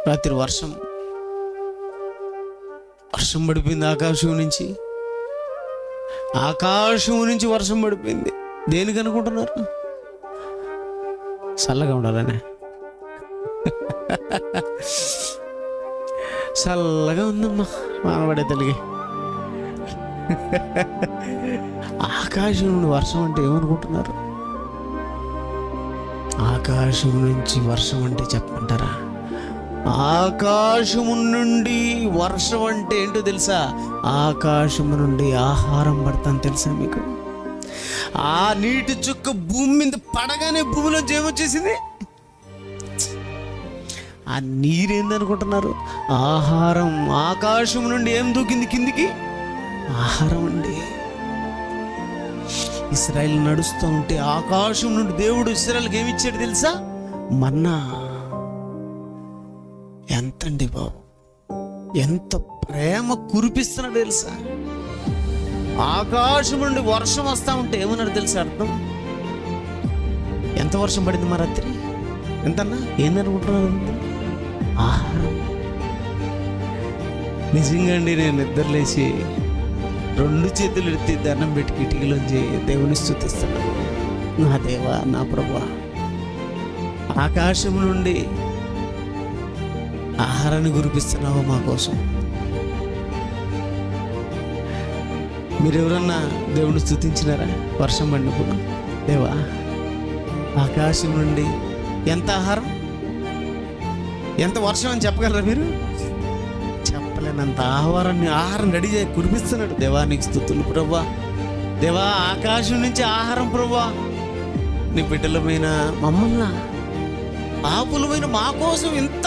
రాత్రి వర్షం పడిపోయింది. ఆకాశం నుంచి వర్షం పడిపోయింది. దేనికి అనుకుంటున్నారు? చల్లగా ఉండాలనే. చల్లగా ఉందమ్మా మానబడే తల్లికి. ఆకాశం నుండి వర్షం అంటే ఏమనుకుంటున్నారు? ఆకాశం నుంచి వర్షం అంటే చెప్పంటారా? ఆకాశము నుండి వర్షం అంటే ఏంటో తెలుసా? ఆకాశము నుండి ఆహారం పడతాను తెలుసా మీకు? ఆ నీటి చుక్క భూమి మీద పడగానే భూమిలో ఏమొచ్చేసింది? ఆ నీరేందనుకుంటున్నారు? ఆహారం. ఆకాశం నుండి ఏం దూకింది కిందికి? ఆహారం అండి. ఇశ్రాయేలు నడుస్తూ ఉంటే ఆకాశం నుండి దేవుడు ఇశ్రాయేలుకి ఏమిచ్చాడు తెలుసా? మన్నా. ఎంతండి బాబు, ఎంత ప్రేమ కురిపిస్తున్నాడు తెలుసా? ఆకాశం నుండి వర్షం వస్తా ఉంటే ఏమన్నాడు తెలుసా అర్థం? ఎంత వర్షం పడింది మా రాత్రి? ఎంతన్నా? ఏందనుకుంటున్నారు? ఆహారం. నిజంగా అండి, నేను నిద్రలేసి 2 చేతులు ఎత్తి దండం పెట్టి కిటికీలోంచి దేవుని స్తుతిస్తాను. నా దేవా, నా ప్రభువా, ఆకాశం నుండి ఆహారాన్ని కురిపిస్తున్నావు మా కోసం. మీరెవరన్నా దేవుని స్తుతించినారా వర్షం పడినప్పుడు? దేవా, ఆకాశం నుండి ఎంత ఆహారం, ఎంత వర్షం అని చెప్పగలరా మీరు? చెప్పలేనంత ఆహారం రెడీ చేసి కురిపిస్తున్నాడు. దేవా నీకు స్తుతులు ప్రభువా. దేవా, ఆకాశం నుంచి ఆహారం ప్రభువా. నీ బిడ్డలమైన మమ్మల్ని, పాపులమైన మా కోసం ఇంత